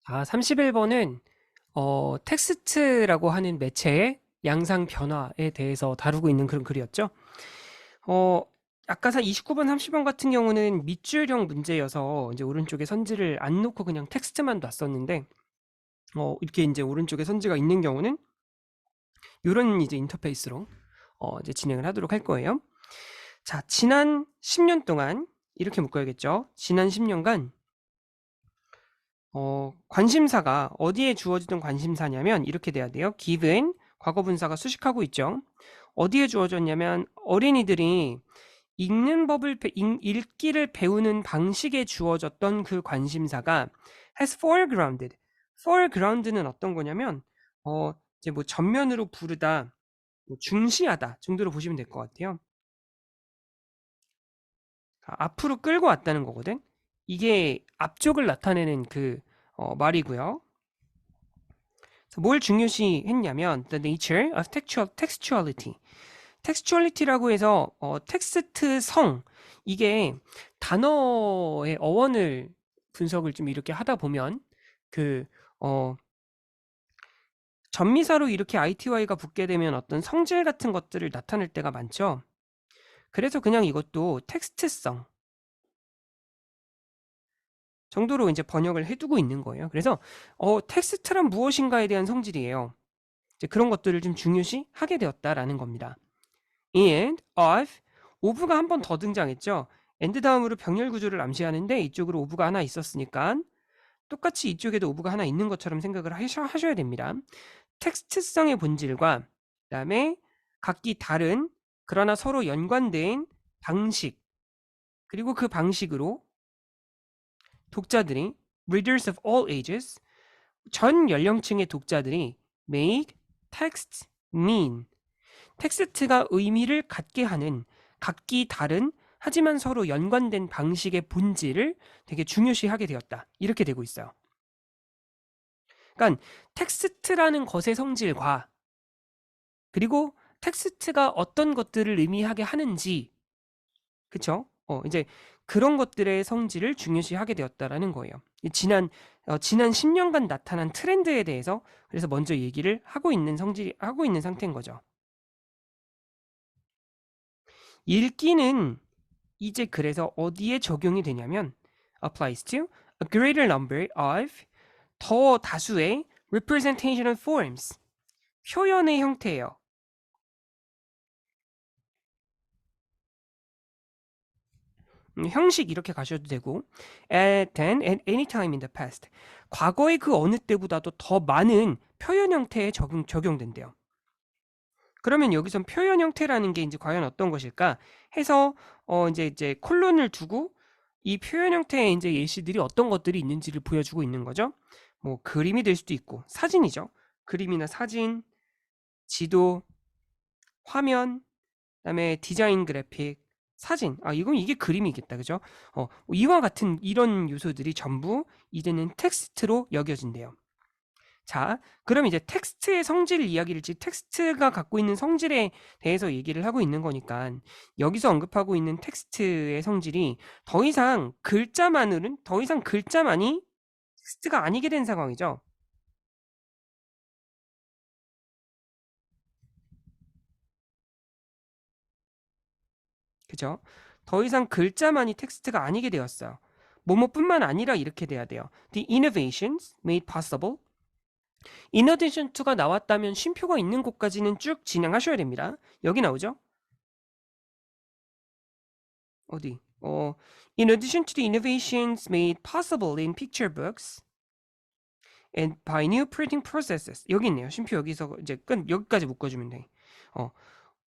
31번은 텍스트라고 하는 매체의 양상 변화에 대해서 다루고 있는 그런 글이었죠. 어, 아까 29번, 30번 같은 경우는 밑줄형 문제여서 이제 오른쪽에 선지를 안 놓고 그냥 텍스트만 놨었는데, 이렇게 이제 오른쪽에 선지가 있는 경우는 이런 이제 인터페이스로 이제 진행을 하도록 할 거예요. 자, 지난 10년 동안 이렇게 묶어야겠죠. 지난 10년간 관심사가 어디에 주어지던 관심사냐면 이렇게 돼야 돼요. given 과거분사가 수식하고 있죠. 어디에 주어졌냐면 어린이들이 읽기를 배우는 방식에 주어졌던 그 관심사가 has foregrounded. foreground는 어떤 거냐면 이제 뭐 전면으로 부르다, 뭐 중시하다 정도로 보시면 될 것 같아요. 앞으로 끌고 왔다는 거거든. 이게 앞쪽을 나타내는 그 말이고요. 뭘 중요시 했냐면 the nature of textuality. textuality라고 해서 텍스트성, 이게 단어의 어원을 분석을 좀 이렇게 하다 보면 그 전미사로 이렇게 ITY가 붙게 되면 어떤 성질 같은 것들을 나타낼 때가 많죠. 그래서 그냥 이것도 텍스트성 정도로 이제 번역을 해두고 있는 거예요. 그래서 텍스트란 무엇인가에 대한 성질이에요. 이제 그런 것들을 좀 중요시 하게 되었다라는 겁니다. and, of, of가 한 번 더 등장했죠. and 다음으로 병렬 구조를 암시하는데 이쪽으로 of가 하나 있었으니까 똑같이 이쪽에도 of가 하나 있는 것처럼 생각을 하셔야 됩니다. 텍스트성의 본질과 그다음에 각기 다른 그러나 서로 연관된 방식, 그리고 그 방식으로 독자들이 readers of all ages, 전 연령층의 독자들이 make text mean, 텍스트가 의미를 갖게 하는 각기 다른 하지만 서로 연관된 방식의 본질을 되게 중요시하게 되었다. 이렇게 되고 있어요. 그러니까 텍스트라는 것의 성질과 그리고 텍스트가 어떤 것들을 의미하게 하는지, 그쵸? 이제 그런 것들의 성질을 중요시하게 되었다라는 거예요. 지난 10년간 나타난 트렌드에 대해서 그래서 먼저 얘기를 하고 있는 상태인 거죠. 읽기는 이제 그래서 어디에 적용이 되냐면 applies to a greater number of, 더 다수의 representational forms, 표현의 형태예요. 형식 이렇게 가셔도 되고 than at any time in the past, 과거의 그 어느 때보다도 더 많은 표현 형태에 적용된대요. 그러면 여기선 표현 형태라는 게 이제 과연 어떤 것일까 해서 이제 콜론을 두고 이 표현 형태의 이제 예시들이 어떤 것들이 있는지를 보여주고 있는 거죠. 뭐 그림이 될 수도 있고 사진이죠. 그림이나 사진, 지도, 화면, 그다음에 디자인 그래픽, 사진. 이건 이게 그림이겠다. 그죠? 이와 같은 이런 요소들이 전부 이제는 텍스트로 여겨진대요. 자, 그럼 이제 텍스트의 성질 이야기를, 즉 텍스트가 갖고 있는 성질에 대해서 얘기를 하고 있는 거니까 여기서 언급하고 있는 텍스트의 성질이 더 이상 글자만이 텍스트가 아니게 된 상황이죠. 그죠? 더 이상 글자만이 텍스트가 아니게 되었어요. 뭐뭐뿐만 아니라 이렇게 돼야 돼요. The innovations made possible. In addition to가 나왔다면 쉼표가 있는 곳까지는 쭉 진행하셔야 됩니다. 여기 나오죠? 어디? In addition to the innovations made possible in picture books and by new printing processes. 여기 있네요. 쉼표 여기서 이제 여기까지 묶어주면 돼.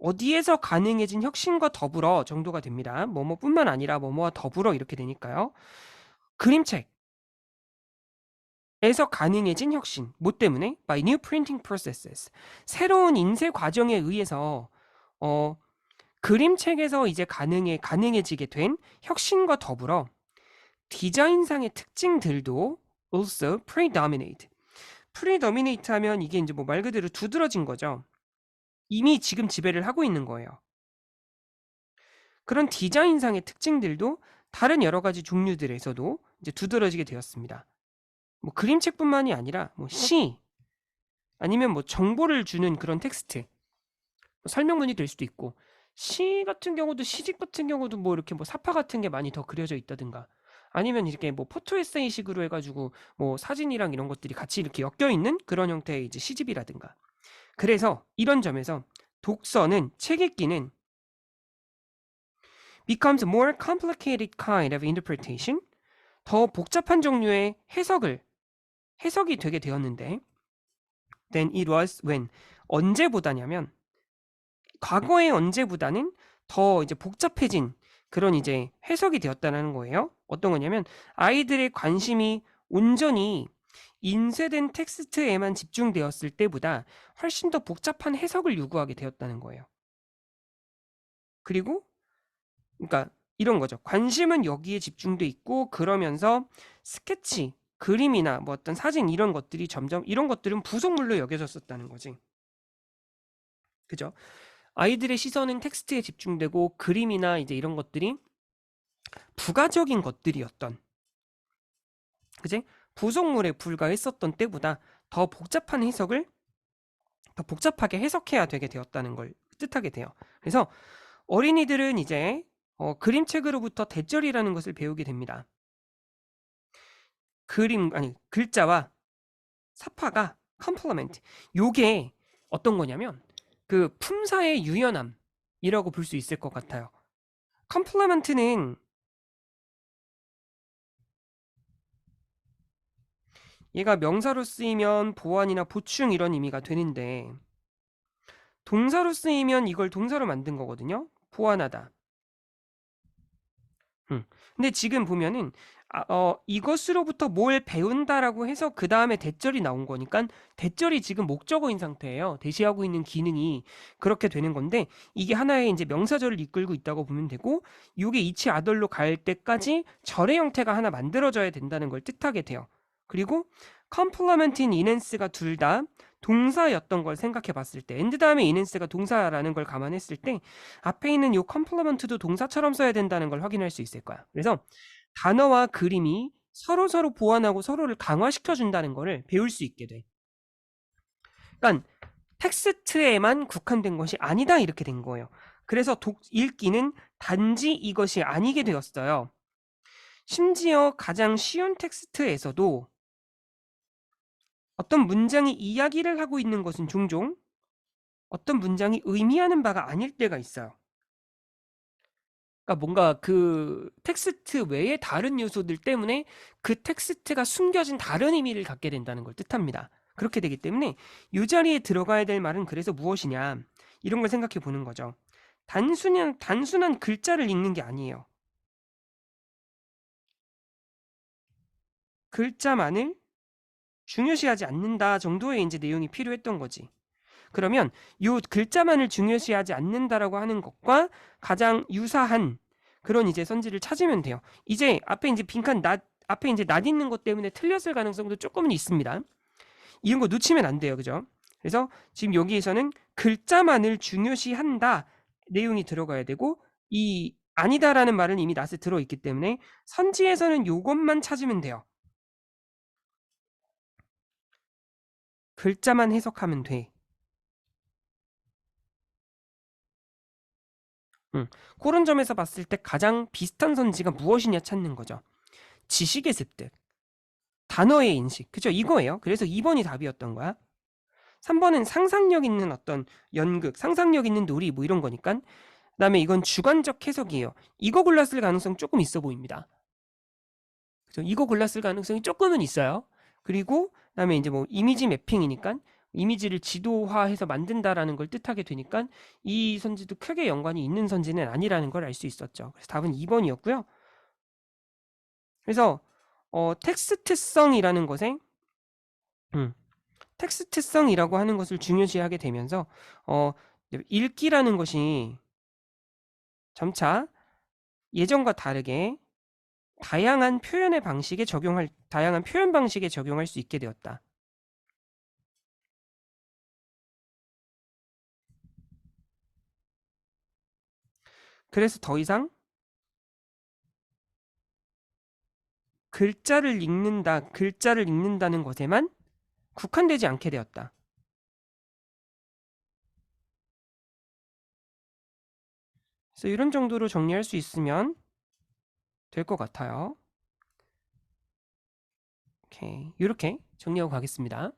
어디에서 가능해진 혁신과 더불어 정도가 됩니다. 뭐뭐뿐만 아니라 뭐뭐와 더불어 이렇게 되니까요. 그림책에서 가능해진 혁신. 뭐 때문에? By new printing processes. 새로운 인쇄 과정에 의해서 그림책에서 이제 가능해지게 된 혁신과 더불어 디자인상의 특징들도 also predominate. predominate 하면 이게 이제 뭐 말 그대로 두드러진 거죠. 이미 지금 지배를 하고 있는 거예요. 그런 디자인상의 특징들도 다른 여러 가지 종류들에서도 이제 두드러지게 되었습니다. 뭐 그림책뿐만이 아니라 뭐 시, 아니면 뭐 정보를 주는 그런 텍스트, 뭐 설명문이 될 수도 있고, 시 같은 경우도, 시집 같은 경우도 뭐 이렇게 뭐 사파 같은 게 많이 더 그려져 있다든가, 아니면 이렇게 뭐 포토 에세이식으로 해가지고 뭐 사진이랑 이런 것들이 같이 이렇게 엮여 있는 그런 형태의 이제 시집이라든가. 그래서 이런 점에서 독서는, 책 읽기는 becomes a more complicated kind of interpretation, 더 복잡한 종류의 해석이 되게 되었는데, than it was when, 언제보다냐면 과거의 언제보다는 더 이제 복잡해진 그런 이제 해석이 되었다는 거예요. 어떤 거냐면 아이들의 관심이 온전히 인쇄된 텍스트에만 집중되었을 때보다 훨씬 더 복잡한 해석을 요구하게 되었다는 거예요. 그리고 그러니까 이런 거죠. 관심은 여기에 집중돼 있고, 그러면서 스케치, 그림이나 뭐 어떤 사진 이런 것들이 점점, 이런 것들은 부속물로 여겨졌었다는 거지. 그죠? 아이들의 시선은 텍스트에 집중되고, 그림이나 이제 이런 것들이 부가적인 것들이었던, 그지? 부속물에 불과했었던 때보다 더 복잡한 해석을 더 복잡하게 해석해야 되게 되었다는 걸 뜻하게 돼요. 그래서 어린이들은 이제 그림책으로부터 대절이라는 것을 배우게 됩니다. 글자와 사파가 컴플리멘트. 요게 어떤 거냐면 그 품사의 유연함이라고 볼 수 있을 것 같아요. 컴플리멘트는 얘가 명사로 쓰이면 보완이나 보충 이런 의미가 되는데, 동사로 쓰이면 이걸 동사로 만든 거거든요. 보완하다. 근데 지금 보면은 이것으로부터 뭘 배운다라고 해서 그 다음에 대절이 나온 거니까 대절이 지금 목적어인 상태예요. 대시하고 있는 기능이 그렇게 되는 건데, 이게 하나의 이제 명사절을 이끌고 있다고 보면 되고, 이게 이치 아덜로 갈 때까지 절의 형태가 하나 만들어져야 된다는 걸 뜻하게 돼요. 그리고 컴플리먼트인 이넨스가 둘 다 동사였던 걸 생각해 봤을 때, 엔드 다음에 이넨스가 동사라는 걸 감안했을 때 앞에 있는 요 컴플리먼트도 동사처럼 써야 된다는 걸 확인할 수 있을 거야. 그래서 단어와 그림이 서로 보완하고 서로를 강화시켜 준다는 거를 배울 수 있게 돼. 그러니까 텍스트에만 국한된 것이 아니다, 이렇게 된 거예요. 그래서 읽기는 단지 이것이 아니게 되었어요. 심지어 가장 쉬운 텍스트에서도 어떤 문장이 이야기를 하고 있는 것은 종종 어떤 문장이 의미하는 바가 아닐 때가 있어요. 그러니까 뭔가 그 텍스트 외의 다른 요소들 때문에 그 텍스트가 숨겨진 다른 의미를 갖게 된다는 걸 뜻합니다. 그렇게 되기 때문에 이 자리에 들어가야 될 말은 그래서 무엇이냐, 이런 걸 생각해 보는 거죠. 단순한 글자를 읽는 게 아니에요. 글자만을 중요시하지 않는다 정도의 이제 내용이 필요했던 거지. 그러면 이 글자만을 중요시하지 않는다라고 하는 것과 가장 유사한 그런 이제 선지를 찾으면 돼요. 이제 앞에 이제 빈칸 앞에 이제 낫 있는 것 때문에 틀렸을 가능성도 조금은 있습니다. 이런 거 놓치면 안 돼요. 그죠? 그래서 지금 여기에서는 글자만을 중요시한다 내용이 들어가야 되고, 이 아니다라는 말은 이미 낫에 들어있기 때문에 선지에서는 요것만 찾으면 돼요. 글자만 해석하면 돼. 그런 점에서 봤을 때 가장 비슷한 선지가 무엇이냐 찾는 거죠. 지식의 습득, 단어의 인식, 그죠? 이거예요. 그래서 2번이 답이었던 거야. 3번은 상상력 있는 어떤 연극, 상상력 있는 놀이 뭐 이런 거니까. 그다음에 이건 주관적 해석이에요. 이거 골랐을 가능성 조금 있어 보입니다. 그죠? 이거 골랐을 가능성이 조금은 있어요. 그리고 그다음에 이제 뭐 이미지 매핑이니까 이미지를 지도화해서 만든다라는 걸 뜻하게 되니까 이 선지도 크게 연관이 있는 선지는 아니라는 걸 알 수 있었죠. 그래서 답은 2번이었고요. 그래서 텍스트성이라는 것에 텍스트성이라고 하는 것을 중요시하게 되면서 읽기라는 것이 점차 예전과 다르게 다양한 표현 방식에 적용할 수 있게 되었다. 그래서 더 이상 글자를 읽는다는 것에만 국한되지 않게 되었다. 그래서 이런 정도로 정리할 수 있으면 될 것 같아요. 오케이. 이렇게 정리하고 가겠습니다.